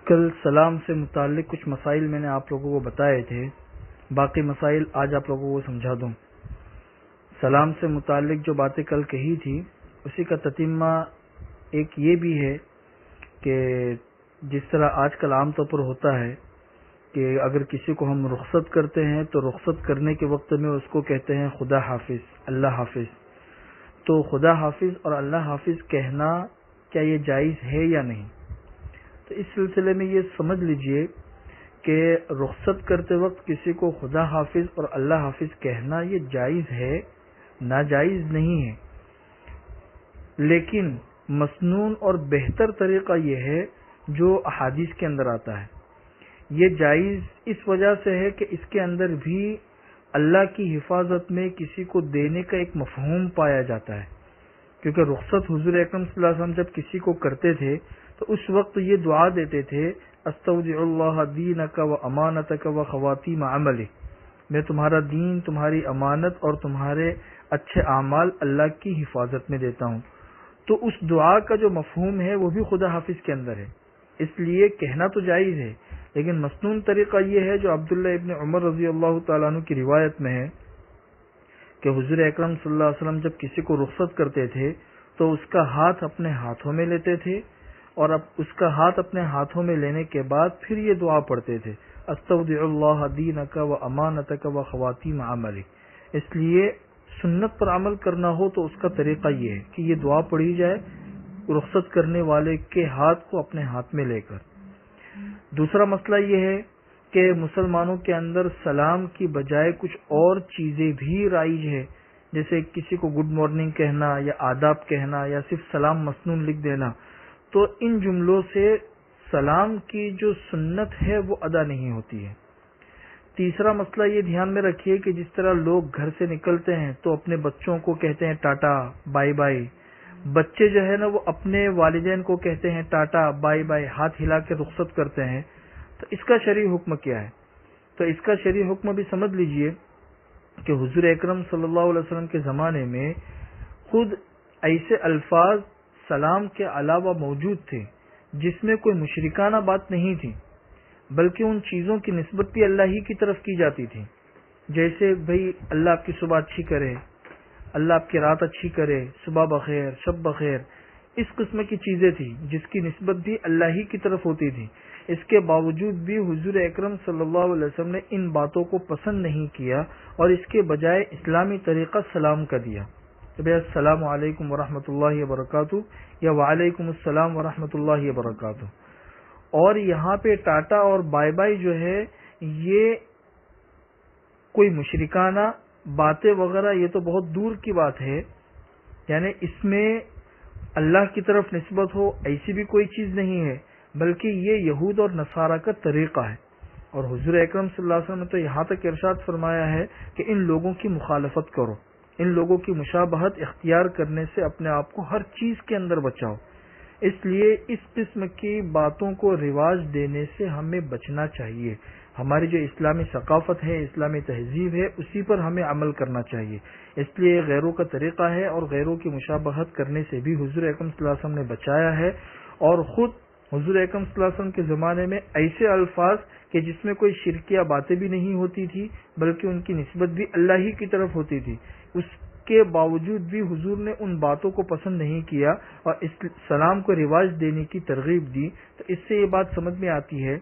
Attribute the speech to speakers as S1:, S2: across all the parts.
S1: کل سلام سے متعلق کچھ مسائل میں نے آپ لوگوں کو بتائے تھے، باقی مسائل آج آپ لوگوں کو سمجھا دوں۔ سلام سے متعلق جو باتیں کل کہی تھی اسی کا تتمہ ایک یہ بھی ہے کہ جس طرح آج کل عام طور پر ہوتا ہے کہ اگر کسی کو ہم رخصت کرتے ہیں تو رخصت کرنے کے وقت میں اس کو کہتے ہیں خدا حافظ، اللہ حافظ۔ تو خدا حافظ اور اللہ حافظ کہنا کیا یہ جائز ہے یا نہیں؟ تو اس سلسلے میں یہ سمجھ لیجئے کہ رخصت کرتے وقت کسی کو خدا حافظ اور اللہ حافظ کہنا یہ جائز ہے، ناجائز نہیں ہے، لیکن مسنون اور بہتر طریقہ یہ ہے جو احادیث کے اندر آتا ہے۔ یہ جائز اس وجہ سے ہے کہ اس کے اندر بھی اللہ کی حفاظت میں کسی کو دینے کا ایک مفہوم پایا جاتا ہے، کیونکہ رخصت حضور اکرم صلی اللہ علیہ وسلم جب کسی کو کرتے تھے تو اس وقت یہ دعا دیتے تھے، استودع اللہ دینک و امانتک و خواتیم عملک، میں تمہارا دین، تمہاری امانت اور تمہارے اچھے اعمال اللہ کی حفاظت میں دیتا ہوں۔ تو اس دعا کا جو مفہوم ہے وہ بھی خدا حافظ کے اندر ہے، اس لیے کہنا تو جائز ہے، لیکن مسنون طریقہ یہ ہے جو عبداللہ ابن عمر رضی اللہ تعالیٰ عنہ کی روایت میں ہے کہ حضور اکرم صلی اللہ علیہ وسلم جب کسی کو رخصت کرتے تھے تو اس کا ہاتھ اپنے ہاتھوں میں لیتے تھے، اور اب اس کا ہاتھ اپنے ہاتھوں میں لینے کے بعد پھر یہ دعا پڑھتے تھے، استودع اللہ دینک و امانتک و خواتیم عملک۔ اس لیے سنت پر عمل کرنا ہو تو اس کا طریقہ یہ ہے کہ یہ دعا پڑھی جائے رخصت کرنے والے کے ہاتھ کو اپنے ہاتھ میں لے کر۔ دوسرا مسئلہ یہ ہے کہ مسلمانوں کے اندر سلام کی بجائے کچھ اور چیزیں بھی رائج ہے، جیسے کسی کو گڈ مارننگ کہنا یا آداب کہنا یا صرف سلام مسنون لکھ دینا، تو ان جملوں سے سلام کی جو سنت ہے وہ ادا نہیں ہوتی ہے۔ تیسرا مسئلہ یہ دھیان میں رکھیے کہ جس طرح لوگ گھر سے نکلتے ہیں تو اپنے بچوں کو کہتے ہیں ٹاٹا بائی بائی، بچے جو ہے نا وہ اپنے والدین کو کہتے ہیں ٹاٹا بائی بائی، ہاتھ ہلا کے رخصت کرتے ہیں، تو اس کا شرعی حکم کیا ہے؟ تو اس کا شرعی حکم بھی سمجھ لیجئے کہ حضور اکرم صلی اللہ علیہ وسلم کے زمانے میں خود ایسے الفاظ سلام کے علاوہ موجود تھے جس میں کوئی مشرکانہ بات نہیں تھی، بلکہ ان چیزوں کی نسبت بھی اللہ ہی کی طرف کی جاتی تھی، جیسے بھئی اللہ آپ کی صبح اچھی کرے، اللہ آپ کی رات اچھی کرے، صبح بخیر شب بخیر، اس قسم کی چیزیں تھی جس کی نسبت بھی اللہ ہی کی طرف ہوتی تھی۔ اس کے باوجود بھی حضور اکرم صلی اللہ علیہ وسلم نے ان باتوں کو پسند نہیں کیا اور اس کے بجائے اسلامی طریقہ سلام کا دیا کہ بھئی السلام علیکم ورحمۃ اللہ وبرکاتہ یا وعلیکم السلام ورحمۃ اللہ وبرکاتہ۔ اور یہاں پہ ٹاٹا اور بائی بائی جو ہے یہ کوئی مشرکانہ باتیں وغیرہ یہ تو بہت دور کی بات ہے، یعنی اس میں اللہ کی طرف نسبت ہو ایسی بھی کوئی چیز نہیں ہے، بلکہ یہ یہود اور نصارہ کا طریقہ ہے۔ اور حضور اکرم صلی اللہ علیہ وسلم نے تو یہاں تک ارشاد فرمایا ہے کہ ان لوگوں کی مخالفت کرو، ان لوگوں کی مشابہت اختیار کرنے سے اپنے آپ کو ہر چیز کے اندر بچاؤ۔ اس لیے اس قسم کی باتوں کو رواج دینے سے ہمیں بچنا چاہیے۔ ہماری جو اسلامی ثقافت ہے، اسلامی تہذیب ہے، اسی پر ہمیں عمل کرنا چاہیے۔ اس لیے غیروں کا طریقہ ہے اور غیروں کی مشابہت کرنے سے بھی حضور اکرم صلی اللہ علیہ وسلم نے بچایا ہے، اور خود حضور اکرم صلی اللہ علیہ وسلم کے زمانے میں ایسے الفاظ کہ جس میں کوئی شرکیہ باتیں بھی نہیں ہوتی تھی بلکہ ان کی نسبت بھی اللہ ہی کی طرف ہوتی تھی، اس کے باوجود بھی حضور نے ان باتوں کو پسند نہیں کیا اور اس سلام کو رواج دینے کی ترغیب دی۔ تو اس سے یہ بات سمجھ میں آتی ہے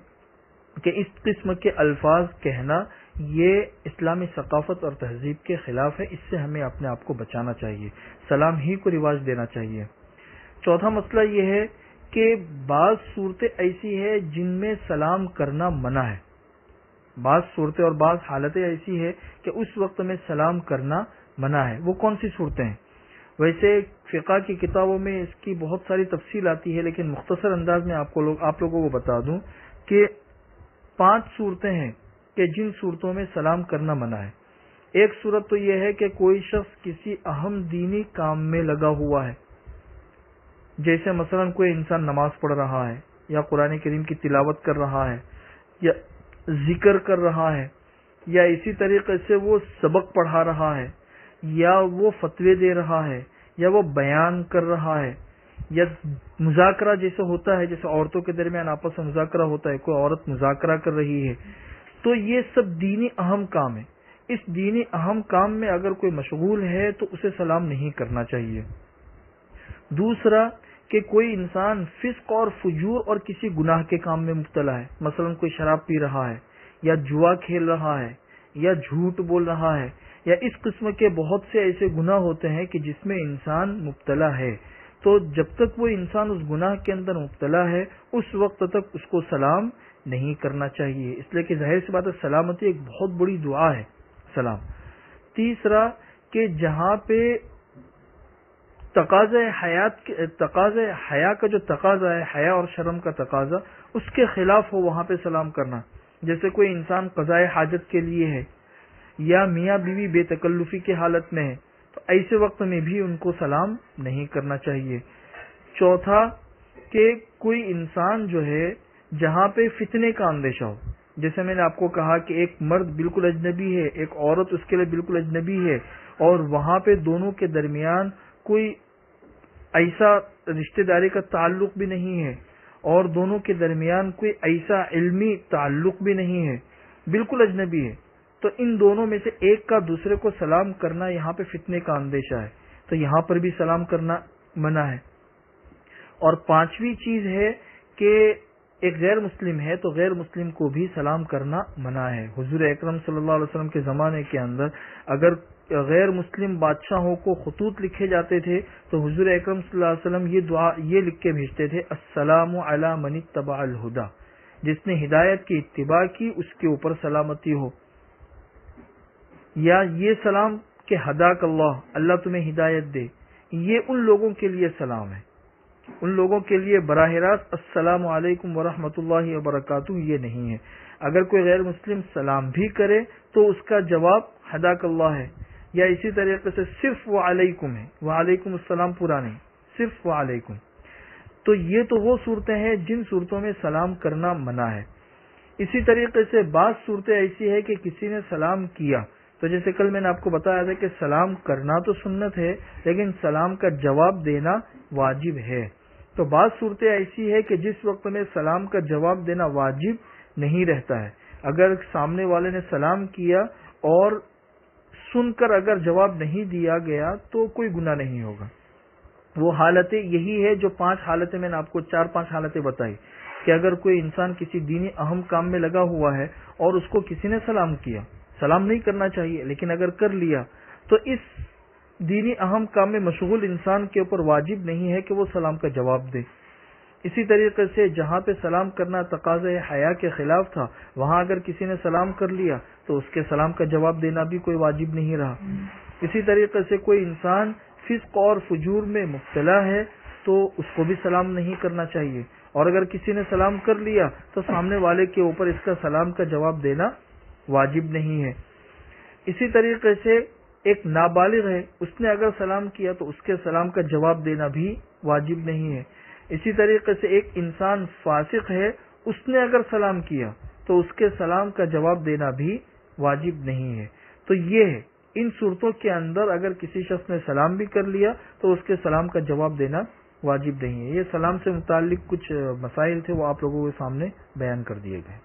S1: کہ اس قسم کے الفاظ کہنا یہ اسلامی ثقافت اور تہذیب کے خلاف ہے، اس سے ہمیں اپنے آپ کو بچانا چاہیے، سلام ہی کو رواج دینا چاہیے۔ چوتھا مسئلہ یہ ہے کہ بعض صورتیں ایسی ہیں جن میں سلام کرنا منع ہے، بعض صورتیں اور بعض حالتیں ایسی ہیں کہ اس وقت میں سلام کرنا منع ہے۔ وہ کون سی صورتیں ہیں؟ ویسے فقہ کی کتابوں میں اس کی بہت ساری تفصیل آتی ہے، لیکن مختصر انداز میں آپ لوگوں کو بتا دوں کہ 5 صورتیں ہیں کہ جن صورتوں میں سلام کرنا منع ہے۔ ایک صورت تو یہ ہے کہ کوئی شخص کسی اہم دینی کام میں لگا ہوا ہے، جیسے مثلا کوئی انسان نماز پڑھ رہا ہے یا قرآن کریم کی تلاوت کر رہا ہے یا ذکر کر رہا ہے، یا اسی طریقے سے وہ سبق پڑھا رہا ہے، یا وہ فتوے دے رہا ہے، یا وہ بیان کر رہا ہے، یا مذاکرہ جیسے ہوتا ہے، جیسے عورتوں کے درمیان آپس میں مذاکرہ ہوتا ہے، کوئی عورت مذاکرہ کر رہی ہے، تو یہ سب دینی اہم کام ہے. اس دینی اہم کام میں اگر کوئی مشغول ہے تو اسے سلام نہیں کرنا چاہیے. دوسرا کہ کوئی انسان فسق اور فجور اور کسی گناہ کے کام میں مبتلا ہے، مثلا کوئی شراب پی رہا ہے یا جوا کھیل رہا ہے یا جھوٹ بول رہا ہے، یا اس قسم کے بہت سے ایسے گناہ ہوتے ہیں کہ جس میں انسان مبتلا ہے، تو جب تک وہ انسان اس گناہ کے اندر مبتلا ہے اس وقت تک اس کو سلام نہیں کرنا چاہیے، اس لیے کہ ظاہر سی بات ہے سلامتی ایک بہت بڑی دعا ہے سلام. تیسرا کہ جہاں پہ تقاضۂ حیا کا جو تقاضا ہے، حیا اور شرم کا تقاضا، اس کے خلاف ہو وہاں پہ سلام کرنا. جیسے کوئی انسان قضائے حاجت کے لیے ہے یا میاں بیوی بے تکلفی کی حالت میں ہے تو ایسے وقت میں بھی ان کو سلام نہیں کرنا چاہیے. چوتھا کہ کوئی انسان جو ہے جہاں پہ فتنے کا اندیشہ ہو، جیسے میں نے آپ کو کہا کہ ایک مرد بالکل اجنبی ہے، ایک عورت اس کے لیے بالکل اجنبی ہے، اور وہاں پہ دونوں کے درمیان کوئی ایسا رشتہ داری کا تعلق بھی نہیں ہے اور دونوں کے درمیان کوئی ایسا علمی تعلق بھی نہیں ہے، بالکل اجنبی ہے، تو ان دونوں میں سے ایک کا دوسرے کو سلام کرنا یہاں پہ فتنے کا اندیشہ ہے تو یہاں پر بھی سلام کرنا منع ہے. اور پانچویں چیز ہے کہ ایک غیر مسلم ہے تو غیر مسلم کو بھی سلام کرنا منع ہے. حضور اکرم صلی اللہ علیہ وسلم کے زمانے کے اندر اگر غیر مسلم بادشاہوں کو خطوط لکھے جاتے تھے تو حضور اکرم صلی اللہ علیہ وسلم یہ دعا یہ لکھ کے بھیجتے تھے، السلام علی من اتبع الہدی، جس نے ہدایت کی اتباع کی اس کے اوپر سلامتی ہو. یا یہ سلام کہ ہداک اللہ، اللہ تمہیں ہدایت دے، یہ ان لوگوں کے لیے سلام ہے. ان لوگوں کے لیے براہ راست السلام علیکم ورحمۃ اللہ وبرکاتہ یہ نہیں ہے. اگر کوئی غیر مسلم سلام بھی کرے تو اس کا جواب ہداک اللہ ہے، یا اسی طریقے سے صرف وعلیکم ہے، وعلیکم السلام پورا نہیں، صرف وعلیکم. تو یہ تو وہ صورتیں ہیں جن صورتوں میں سلام کرنا منع ہے. اسی طریقے سے بعض صورتیں ایسی ہے کہ کسی نے سلام کیا، تو جیسے کل میں نے آپ کو بتایا تھا کہ سلام کرنا تو سنت ہے لیکن سلام کا جواب دینا واجب ہے. تو بعض صورتیں ایسی ہے کہ جس وقت میں سلام کا جواب دینا واجب نہیں رہتا ہے. اگر سامنے والے نے سلام کیا اور سن کر اگر جواب نہیں دیا گیا تو کوئی گناہ نہیں ہوگا. وہ حالتیں یہی ہے جو 5 حالتیں میں نے آپ کو 4-5 حالتیں بتائی کہ اگر کوئی انسان کسی دینی اہم کام میں لگا ہوا ہے اور اس کو کسی نے سلام کیا، سلام نہیں کرنا چاہیے لیکن اگر کر لیا تو اس دینی اہم کام میں مشغول انسان کے اوپر واجب نہیں ہے کہ وہ سلام کا جواب دے. اسی طریقے سے جہاں پہ سلام کرنا تقاضۂ حیا کے خلاف تھا وہاں اگر کسی نے سلام کر لیا تو اس کے سلام کا جواب دینا بھی کوئی واجب نہیں رہا. اسی طریقے سے کوئی انسان فسق اور فجور میں مبتلا ہے تو اس کو بھی سلام نہیں کرنا چاہیے، اور اگر کسی نے سلام کر لیا تو سامنے والے کے اوپر اس کا سلام کا جواب دینا واجب نہیں ہے. اسی طریقے سے ایک نابالغ ہے، اس نے اگر سلام کیا تو اس کے سلام کا جواب دینا بھی واجب نہیں ہے. اسی طریقے سے ایک انسان فاسق ہے، اس نے اگر سلام کیا تو اس کے سلام کا جواب دینا بھی واجب نہیں ہے. تو یہ ہے ان صورتوں کے اندر اگر کسی شخص نے سلام بھی کر لیا تو اس کے سلام کا جواب دینا واجب نہیں ہے. یہ سلام سے متعلق کچھ مسائل تھے وہ آپ لوگوں کے سامنے بیان کر دیے گئے.